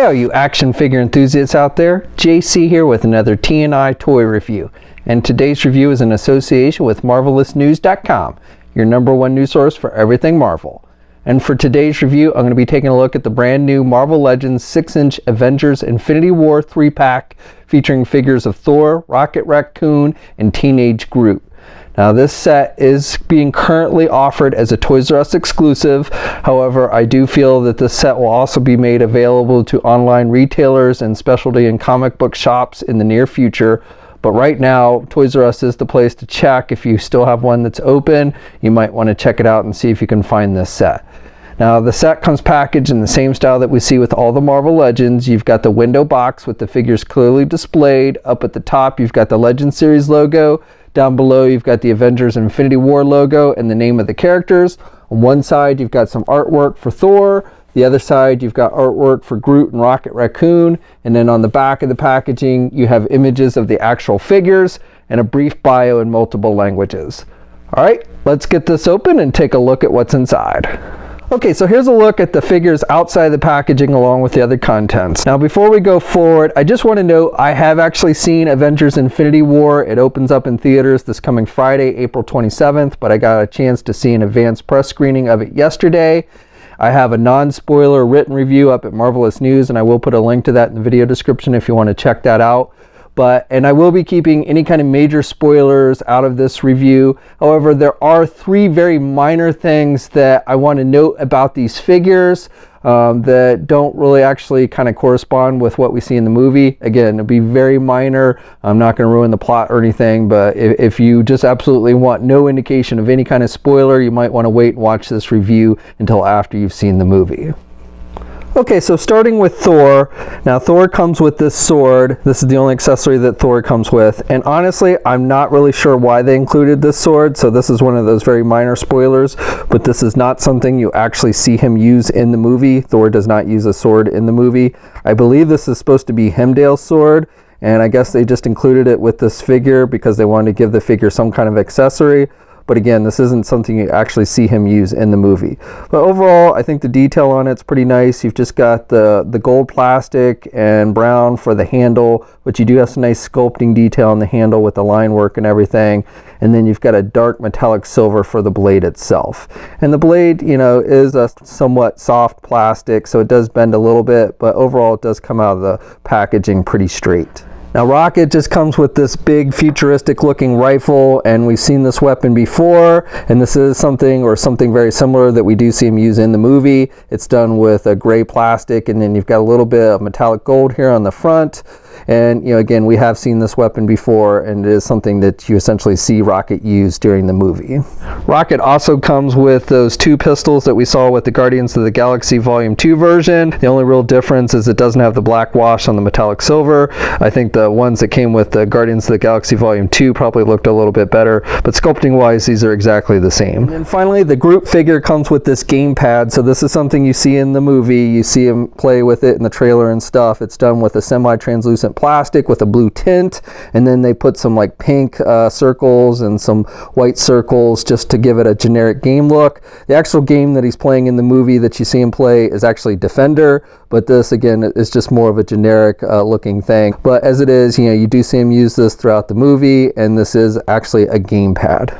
Hey all you action figure enthusiasts out there, JC here with another T&I toy review. And today's review is in association with MarvelousNews.com, your #1 news source for everything Marvel. And for today's review, I'm going to be taking a look at the brand new Marvel Legends 6-inch Avengers Infinity War 3-pack featuring figures of Thor, Rocket Raccoon, and Teenage Groot. Now this set is being currently offered as a Toys R Us exclusive. However, I do feel that this set will also be made available to online retailers and specialty and comic book shops in the near future. But right now, Toys R Us is the place to check. If you still have one that's open, you might want to check it out and see if you can find this set. Now the set comes packaged in the same style that we see with all the Marvel Legends. You've got the window box with the figures clearly displayed. Up at the top, you've got the Legends series logo. Down below, you've got the Avengers Infinity War logo and the name of the characters. On one side, you've got some artwork for Thor. The other side, you've got artwork for Groot and Rocket Raccoon. And then on the back of the packaging, you have images of the actual figures and a brief bio in multiple languages. All right, let's get this open and take a look at what's inside. Okay, so here's a look at the figures outside the packaging along with the other contents. Now before we go forward, I just want to note I have actually seen Avengers Infinity War. It opens up in theaters this coming Friday, April 27th, but I got a chance to see an advanced press screening of it yesterday. I have a non-spoiler written review up at Marvelous News, and I will put a link to that in the video description if you want to check that out. And I will be keeping any kind of major spoilers out of this review. However, there are 3 very minor things that I want to note about these figures that don't really actually kind of correspond with what we see in the movie. Again, it'll be very minor. I'm not going to ruin the plot or anything, but if you just absolutely want no indication of any kind of spoiler, you might want to wait and watch this review until after you've seen the movie. Okay, so starting with Thor. Now Thor comes with this sword. This is the only accessory that Thor comes with. And honestly, I'm not really sure why they included this sword. So this is one of those very minor spoilers, but this is not something you actually see him use in the movie. Thor does not use a sword in the movie. I believe this is supposed to be Heimdall's sword, and I guess they just included it with this figure because they wanted to give the figure some kind of accessory. But again, this isn't something you actually see him use in the movie. But overall, I think the detail on it's pretty nice. You've just got the gold plastic and brown for the handle, but you do have some nice sculpting detail on the handle with the line work and everything. And then you've got a dark metallic silver for the blade itself. And the blade, you know, is a somewhat soft plastic, so it does bend a little bit, but overall it does come out of the packaging pretty straight. Now Rocket just comes with this big futuristic looking rifle, and we've seen this weapon before, and this is something very similar that we do see him use in the movie. It's done with a gray plastic, and then you've got a little bit of metallic gold here on the front. And you know, again, we have seen this weapon before, and it is something that you essentially see Rocket use during the movie. Rocket also comes with those 2 pistols that we saw with the Guardians of the Galaxy Volume 2 version. The only real difference is it doesn't have the black wash on the metallic silver. I think the ones that came with the Guardians of the Galaxy Volume 2 probably looked a little bit better, but sculpting wise, these are exactly the same. And then finally, the Groot figure comes with this gamepad. So this is something you see in the movie. You see him play with it in the trailer and stuff. It's done with a semi-translucent plastic with a blue tint, and then they put some like pink circles and some white circles just to give it a generic game look. The actual game that he's playing in the movie that you see him play is actually Defender, but this again is just more of a generic looking thing. But as it is, you know, you do see him use this throughout the movie, and this is actually a gamepad.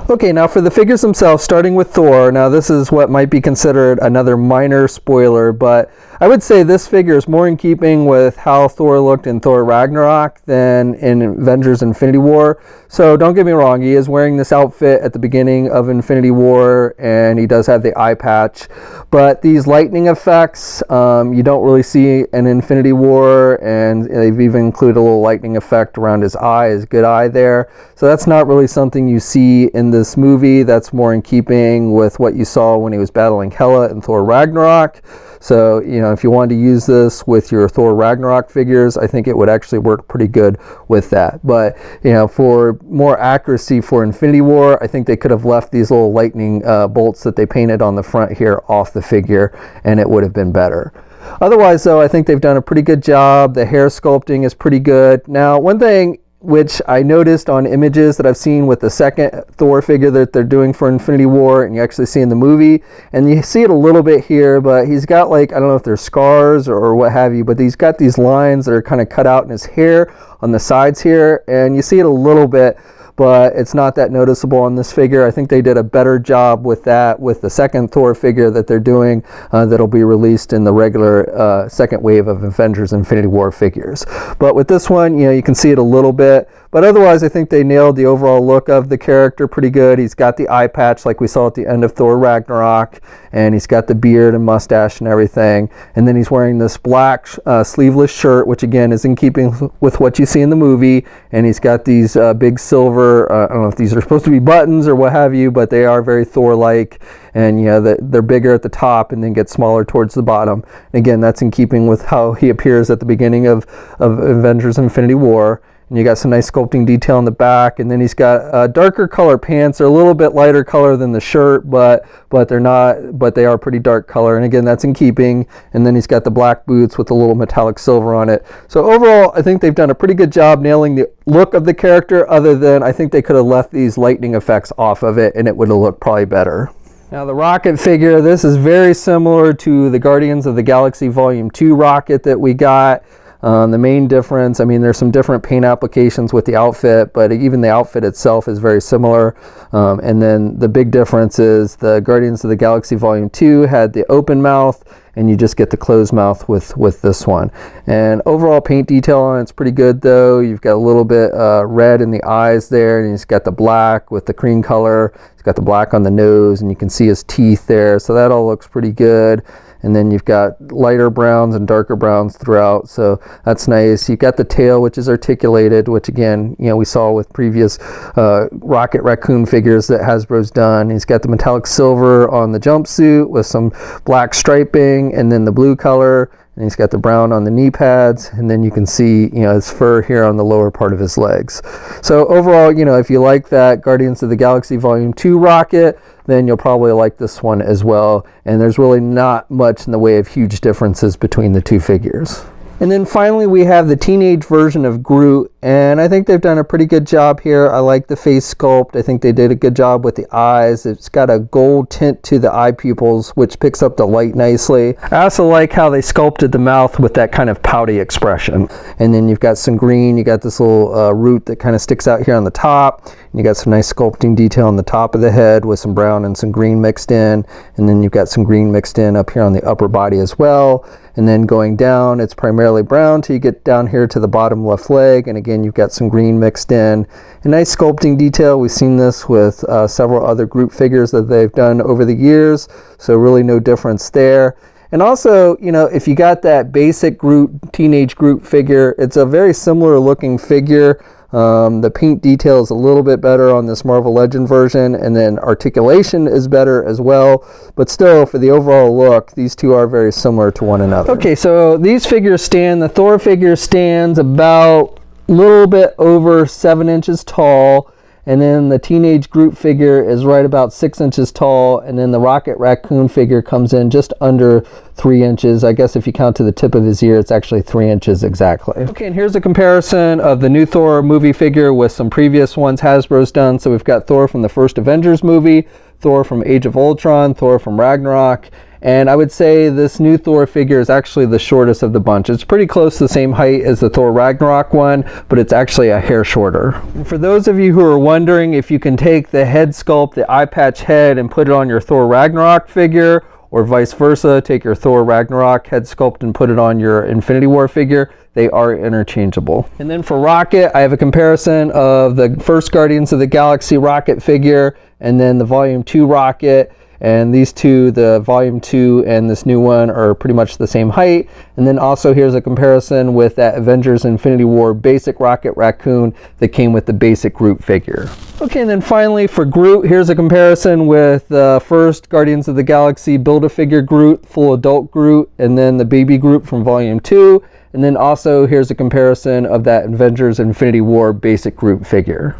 Okay, now for the figures themselves, starting with Thor. Now this is what might be considered another minor spoiler, but I would say this figure is more in keeping with how Thor looked in Thor Ragnarok than in Avengers Infinity War. So don't get me wrong, he is wearing this outfit at the beginning of Infinity War, and he does have the eye patch. But these lightning effects, you don't really see in Infinity War, and they've even included a little lightning effect around his eye, his good eye there. So that's not really something you see in this movie. That's more in keeping with what you saw when he was battling Hela in Thor Ragnarok. So, you know, if you wanted to use this with your Thor Ragnarok figures, I think it would actually work pretty good with that. But, you know, for more accuracy for Infinity War, I think they could have left these little lightning bolts that they painted on the front here off the figure, and it would have been better. Otherwise, though, I think they've done a pretty good job. The hair sculpting is pretty good. Now, one thing which I noticed on images that I've seen with the second Thor figure that they're doing for Infinity War, and you actually see in the movie, and you see it a little bit here, but he's got like, I don't know if they're scars or what have you, but he's got these lines that are kind of cut out in his hair on the sides here, and you see it a little bit, but it's not that noticeable on this figure. I think they did a better job with that with the second Thor figure that they're doing that'll be released in the regular second wave of Avengers Infinity War figures. But with this one, you know, you can see it a little bit, but otherwise I think they nailed the overall look of the character pretty good. He's got the eye patch like we saw at the end of Thor Ragnarok, and he's got the beard and mustache and everything, and then he's wearing this black sleeveless shirt, which again is in keeping with what you see in the movie, and he's got these big silver, I don't know if these are supposed to be buttons or what have you, but they are very Thor-like, and you know, they're bigger at the top and then get smaller towards the bottom. And again, that's in keeping with how he appears at the beginning of Avengers Infinity War. And you got some nice sculpting detail in the back, and then he's got darker color pants. They're a little bit lighter color than the shirt, but they are pretty dark color, and again, that's in keeping. And then he's got the black boots with a little metallic silver on it. So overall, I think they've done a pretty good job nailing the look of the character, other than I think they could have left these lightning effects off of it and it would have looked probably better. Now the Rocket figure, this is very similar to the Guardians of the Galaxy Volume 2 Rocket that we got. The main difference, I mean, there's some different paint applications with the outfit, but even the outfit itself is very similar. And then the big difference is the Guardians of the Galaxy Volume 2 had the open mouth, and you just get the closed mouth with this one. And overall paint detail on it's pretty good though. You've got a little bit red in the eyes there, and he's got the black with the cream color. He's got the black on the nose, and you can see his teeth there. So that all looks pretty good. And then you've got lighter browns and darker browns throughout, so that's nice. You've got the tail, which is articulated, which again, you know, we saw with previous Rocket Raccoon figures that Hasbro's done. He's got the metallic silver on the jumpsuit with some black striping, and then the blue color, and he's got the brown on the knee pads, and then you can see, you know, his fur here on the lower part of his legs. So overall, you know, if you like that Guardians of the Galaxy Volume 2 Rocket, then you'll probably like this one as well. And there's really not much in the way of huge differences between the two figures. And then finally we have the teenage version of Groot, and I think they've done a pretty good job here. I like the face sculpt. I think they did a good job with the eyes. It's got a gold tint to the eye pupils, which picks up the light nicely. I also like how they sculpted the mouth with that kind of pouty expression. And then you've got some green. You got this little root that kind of sticks out here on the top. And you got some nice sculpting detail on the top of the head with some brown and some green mixed in. And then you've got some green mixed in up here on the upper body as well. And then going down, it's primarily brown till you get down here to the bottom left leg. And again, you've got some green mixed in. A nice sculpting detail. We've seen this with several other Groot figures that they've done over the years. So really no difference there. And also, you know, if you got that basic Groot, Teenage Groot figure, it's a very similar looking figure. The paint detail is a little bit better on this Marvel Legend version, and then articulation is better as well, but still for the overall look, these two are very similar to one another. Okay, so these figures stand, the Thor figure stands about a little bit over 7 inches tall, and then the Teenage Groot figure is right about 6 inches tall, and then the Rocket Raccoon figure comes in just under 3 inches. I guess if you count to the tip of his ear, it's actually 3 inches exactly. Okay, and here's a comparison of the new Thor movie figure with some previous ones Hasbro's done. So we've got Thor from the first Avengers movie, Thor from Age of Ultron, Thor from Ragnarok, and I would say this new Thor figure is actually the shortest of the bunch. It's pretty close to the same height as the Thor Ragnarok one, but it's actually a hair shorter. And for those of you who are wondering if you can take the head sculpt, the eye patch head, and put it on your Thor Ragnarok figure, or vice versa, take your Thor Ragnarok head sculpt and put it on your Infinity War figure, they are interchangeable. And then for Rocket, I have a comparison of the first Guardians of the Galaxy Rocket figure and then the Volume 2 Rocket. And these two, the Volume 2 and this new one, are pretty much the same height. And then also here's a comparison with that Avengers Infinity War basic Rocket Raccoon that came with the basic Groot figure. Okay, and then finally for Groot, here's a comparison with the first Guardians of the Galaxy Build-A-Figure Groot, full adult Groot, and then the baby Groot from Volume 2. And then also here's a comparison of that Avengers Infinity War basic Groot figure.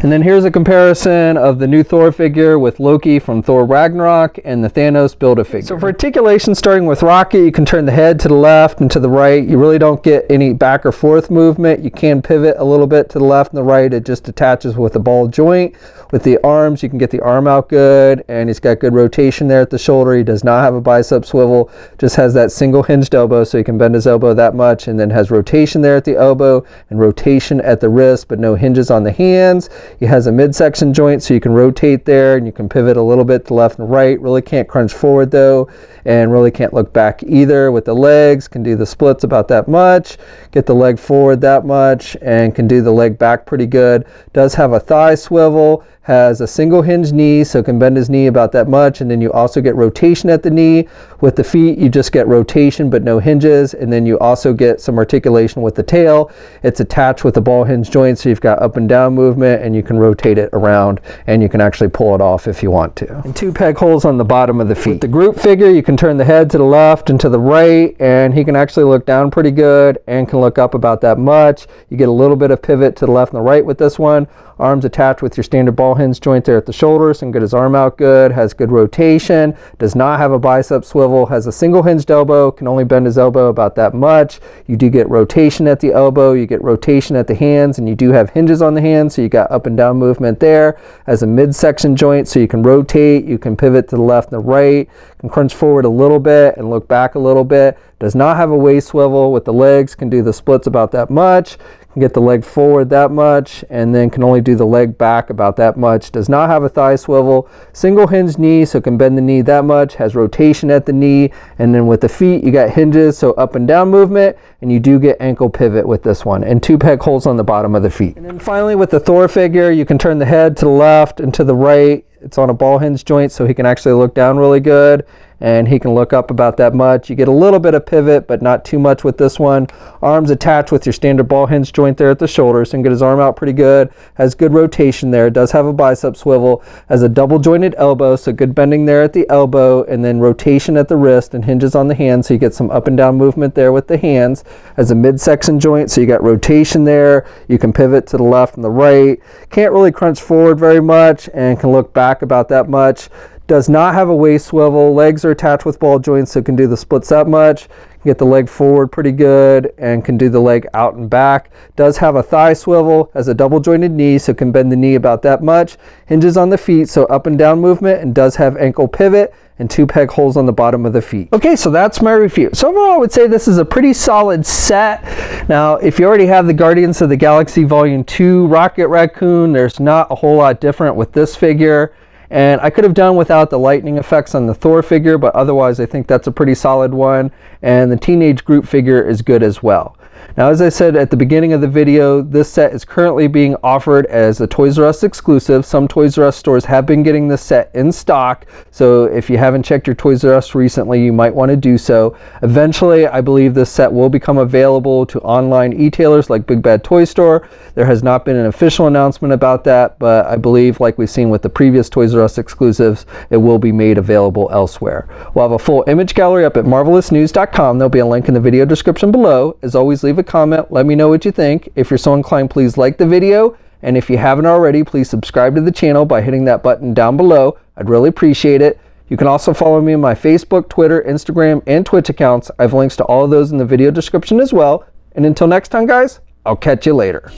And then here's a comparison of the new Thor figure with Loki from Thor Ragnarok and the Thanos Build-A-Figure. So for articulation, starting with Rocket, you can turn the head to the left and to the right. You really don't get any back or forth movement. You can pivot a little bit to the left and the right. It just attaches with a ball joint. With the arms, you can get the arm out good, and he's got good rotation there at the shoulder. He does not have a bicep swivel, just has that single hinged elbow, so he can bend his elbow that much, and then has rotation there at the elbow and rotation at the wrist, but no hinges on the hands. He has a midsection joint, so you can rotate there and you can pivot a little bit to left and right. Really can't crunch forward though, and really can't look back either. With the legs, can do the splits about that much, get the leg forward that much, and can do the leg back pretty good. Does have a thigh swivel, has a single hinge knee, so can bend his knee about that much, and then you also get rotation at the knee. With the feet, you just get rotation but no hinges, and then you also get some articulation with the tail. It's attached with the ball hinge joint, so you've got up and down movement, and you can rotate it around, and you can actually pull it off if you want to. And 2 peg holes on the bottom of the feet. With the Groot figure, you can turn the head to the left and to the right, and he can actually look down pretty good and can look up about that much. You get a little bit of pivot to the left and the right with this one. Arms attached with your standard ball hinge joint there at the shoulders, and get his arm out good, has good rotation, does not have a bicep swivel, has a single hinged elbow, can only bend his elbow about that much. You do get rotation at the elbow, you get rotation at the hands, and you do have hinges on the hands, so you got up and down movement there. Has a midsection joint, so you can rotate, you can pivot to the left and the right, can crunch forward a little bit and look back a little bit. Does not have a waist swivel. With the legs, can do the splits about that much, can get the leg forward that much, and then can only do the leg back about that much. Does not have a thigh swivel, single hinged knee, so can bend the knee that much, has rotation at the knee, and then with the feet, you got hinges, so up and down movement, and you do get ankle pivot with this one, and 2 peg holes on the bottom of the feet. And then finally, with the Thor figure, you can turn the head to the left and to the right. It's on a ball hinge joint, so he can actually look down really good, and he can look up about that much. You get a little bit of pivot, but not too much with this one. Arms attached with your standard ball hinge joint there at the shoulders, and get his arm out pretty good. Has good rotation there, does have a bicep swivel, has a double jointed elbow, so good bending there at the elbow, and then rotation at the wrist and hinges on the hands, so you get some up and down movement there with the hands. Has a midsection joint, so you got rotation there. You can pivot to the left and the right. Can't really crunch forward very much, and can look back about that much. Does not have a waist swivel. Legs are attached with ball joints, so can do the splits that much. Can get the leg forward pretty good, and can do the leg out and back. Does have a thigh swivel, has a double jointed knee, so can bend the knee about that much. Hinges on the feet, so up and down movement, and does have ankle pivot, and 2 peg holes on the bottom of the feet. Okay, so that's my review. So overall, I would say this is a pretty solid set. Now, if you already have the Guardians of the Galaxy Volume 2 Rocket Raccoon, there's not a whole lot different with this figure. And I could have done without the lightning effects on the Thor figure, but otherwise I think that's a pretty solid one. And the Teenage Groot figure is good as well. Now, as I said at the beginning of the video, this set is currently being offered as a Toys R Us exclusive. Some Toys R Us stores have been getting this set in stock, so if you haven't checked your Toys R Us recently, you might want to do so. Eventually, I believe this set will become available to online e-tailers like Big Bad Toy Store. There has not been an official announcement about that, but I believe, like we've seen with the previous Toys R Us exclusives, it will be made available elsewhere. We'll have a full image gallery up at marvelousnews.com. There'll be a link in the video description below. As always, leave a comment, let me know what you think. If you're so inclined, please like the video, and if you haven't already, please subscribe to the channel by hitting that button down below. I'd really appreciate it. You can also follow me on my Facebook, Twitter, Instagram, and Twitch accounts. I have links to all of those in the video description as well. And until next time, guys, I'll catch you later.